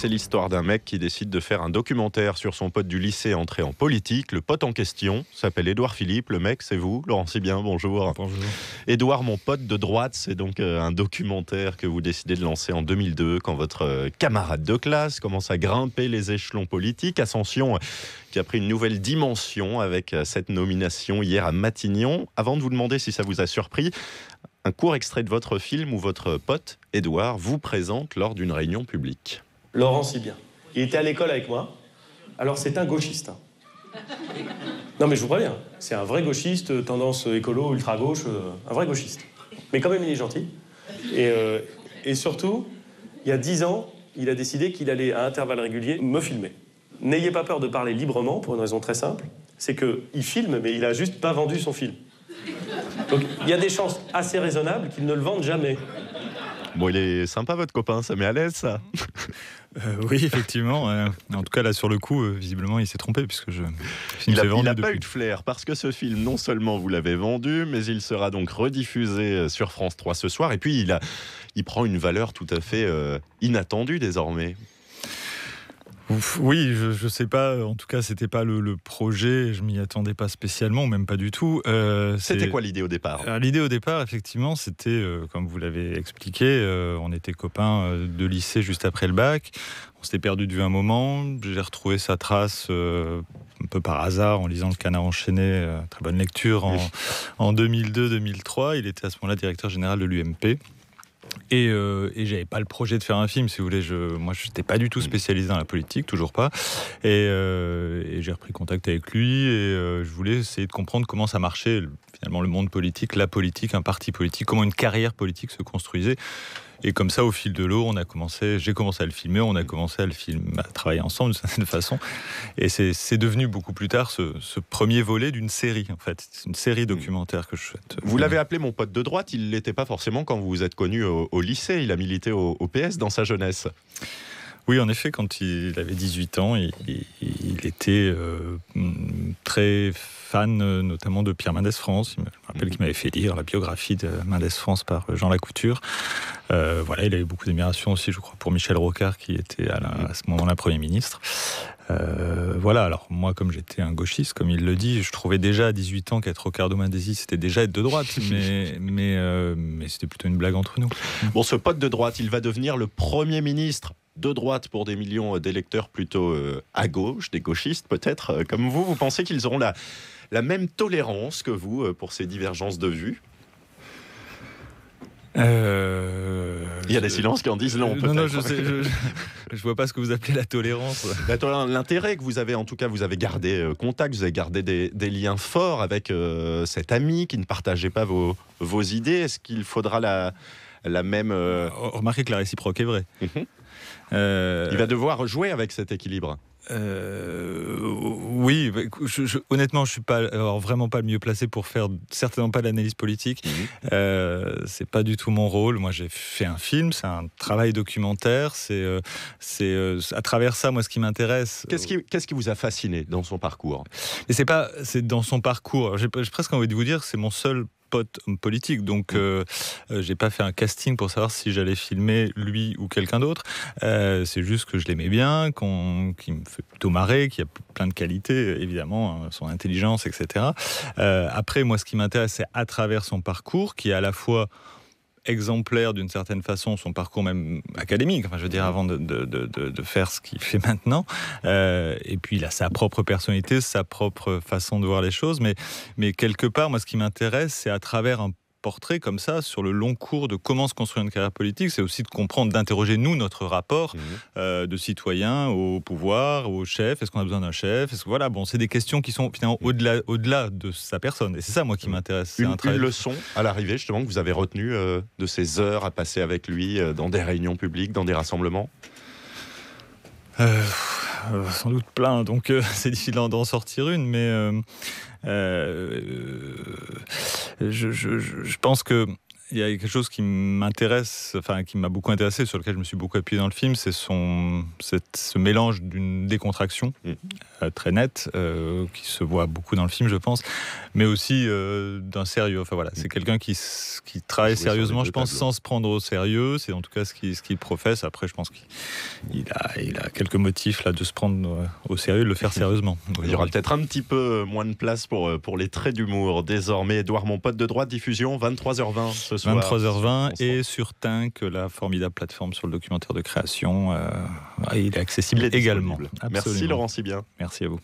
C'est l'histoire d'un mec qui décide de faire un documentaire sur son pote du lycée entré en politique. Le pote en question s'appelle Édouard Philippe. Le mec, c'est vous, Laurent Sibien, bonjour. Bonjour. Édouard, mon pote de droite, c'est donc un documentaire que vous décidez de lancer en 2002 quand votre camarade de classe commence à grimper les échelons politiques. Ascension qui a pris une nouvelle dimension avec cette nomination hier à Matignon. Avant de vous demander si ça vous a surpris, un court extrait de votre film où votre pote, Édouard, vous présente lors d'une réunion publique. Laurent Sibien. Il était à l'école avec moi. Alors c'est un gauchiste. Non mais je vous préviens, c'est un vrai gauchiste, tendance écolo, ultra-gauche, un vrai gauchiste. Mais quand même il est gentil. Et surtout, il y a 10 ans, il a décidé qu'il allait à intervalles réguliers me filmer. N'ayez pas peur de parler librement pour une raison très simple, c'est qu'il filme mais il a juste pas vendu son film. Donc il y a des chances assez raisonnables qu'il ne le vende jamais. Bon, il est sympa votre copain, ça met à l'aise ça. Oui, effectivement. En tout cas, là, sur le coup, visiblement, il s'est trompé puisque il n'a pas eu de flair parce que ce film, non seulement vous l'avez vendu, mais il sera donc rediffusé sur France 3 ce soir. Et puis, il prend une valeur tout à fait inattendue désormais. Oui, je sais pas. En tout cas, c'était pas le projet. Je m'y attendais pas spécialement, même pas du tout. C'était quoi l'idée au départ ? Alors, l'idée au départ, effectivement, c'était, comme vous l'avez expliqué, on était copains de lycée juste après le bac. On s'était perdu de vue un moment. J'ai retrouvé sa trace un peu par hasard en lisant Le Canard enchaîné. Très bonne lecture en 2002-2003. Il était à ce moment-là directeur général de l'UMP. Et j'avais pas le projet de faire un film, si vous voulez. Moi, je n'étais pas du tout spécialisé dans la politique, toujours pas. Et j'ai repris contact avec lui et je voulais essayer de comprendre comment ça marchait, finalement, le monde politique, la politique, un parti politique, comment une carrière politique se construisait. Et comme ça, au fil de l'eau, j'ai commencé à le filmer, on a commencé à travailler ensemble d'une certaine façon. Et c'est devenu beaucoup plus tard ce premier volet d'une série, en fait. C'est une série documentaire que je souhaite. Vous l'avez appelé mon pote de droite, il ne l'était pas forcément quand vous vous êtes connus au lycée. Il a milité au PS dans sa jeunesse. Oui, en effet, quand il avait 18 ans, il était très fan, notamment de Pierre Mendès France. Je me rappelle qu'il m'avait fait lire la biographie de Mendès France par Jean Lacouture. Voilà, il avait beaucoup d'admiration aussi, je crois, pour Michel Rocard, qui était à ce moment-là Premier ministre. Voilà, alors moi, comme j'étais un gauchiste, comme il le dit, je trouvais déjà à 18 ans qu'être Roccardo Mendesi, c'était déjà être de droite, mais c'était plutôt une blague entre nous. Bon, ce pote de droite, il va devenir le Premier ministre de droite pour des millions d'électeurs plutôt à gauche, des gauchistes peut-être, comme vous. Vous pensez qu'ils auront la même tolérance que vous pour ces divergences de vues ? Il y a des silences qui en disent non, peut-être. Non, je vois pas ce que vous appelez la tolérance. L'intérêt que vous avez, en tout cas, vous avez gardé contact, vous avez gardé des liens forts avec cet ami qui ne partageait pas vos idées. Est-ce qu'il faudra la même... Remarquez que la réciproque est vraie. Il va devoir jouer avec cet équilibre. Oui, honnêtement, je suis vraiment pas le mieux placé pour faire certainement pas l'analyse politique. C'est pas du tout mon rôle. Moi, j'ai fait un film, c'est un travail documentaire. C'est à travers ça, moi, ce qui m'intéresse. Qu'est-ce qui vous a fasciné dans son parcours ? Et c'est dans son parcours. J'ai presque envie de vous dire, c'est mon seul pote homme politique, donc j'ai pas fait un casting pour savoir si j'allais filmer lui ou quelqu'un d'autre. C'est juste que je l'aimais bien, qui me fait plutôt marrer, qui a plein de qualités, évidemment, son intelligence, etc. Après, moi, ce qui m'intéresse, c'est à travers son parcours, qui est à la fois exemplaire d'une certaine façon, son parcours même académique, enfin je veux dire avant de faire ce qu'il fait maintenant, et puis il a sa propre personnalité, sa propre façon de voir les choses, mais quelque part moi ce qui m'intéresse c'est à travers un portrait comme ça sur le long cours de comment se construire une carrière politique, c'est aussi de comprendre, d'interroger nous notre rapport de citoyen au pouvoir, au chef. Est-ce qu'on a besoin d'un chef ? Voilà, bon, c'est des questions qui sont finalement au-delà de sa personne. Et c'est ça moi qui m'intéresse. Une leçon à l'arrivée justement que vous avez retenue de ces heures à passer avec lui dans des réunions publiques, dans des rassemblements. Sans doute plein, donc c'est difficile d'en sortir une, mais je pense que il y a quelque chose qui m'intéresse, enfin qui m'a beaucoup intéressé, sur lequel je me suis beaucoup appuyé dans le film, c'est ce mélange d'une décontraction très nette, qui se voit beaucoup dans le film, je pense, mais aussi d'un sérieux. Enfin voilà, c'est quelqu'un qui travaille sérieusement, je pense, sans se prendre au sérieux. C'est en tout cas ce qu'il professe. Après, je pense qu'il a quelques motifs là de se prendre au sérieux, de le faire sérieusement. Il y aura peut-être un petit peu moins de place pour les traits d'humour désormais. Édouard, mon pote de droite, diffusion 23h20 ce soir. 23h20 et sur Tinc, la formidable plateforme sur le documentaire de création. Il est accessible également. Merci Laurent Sibien. Merci à vous.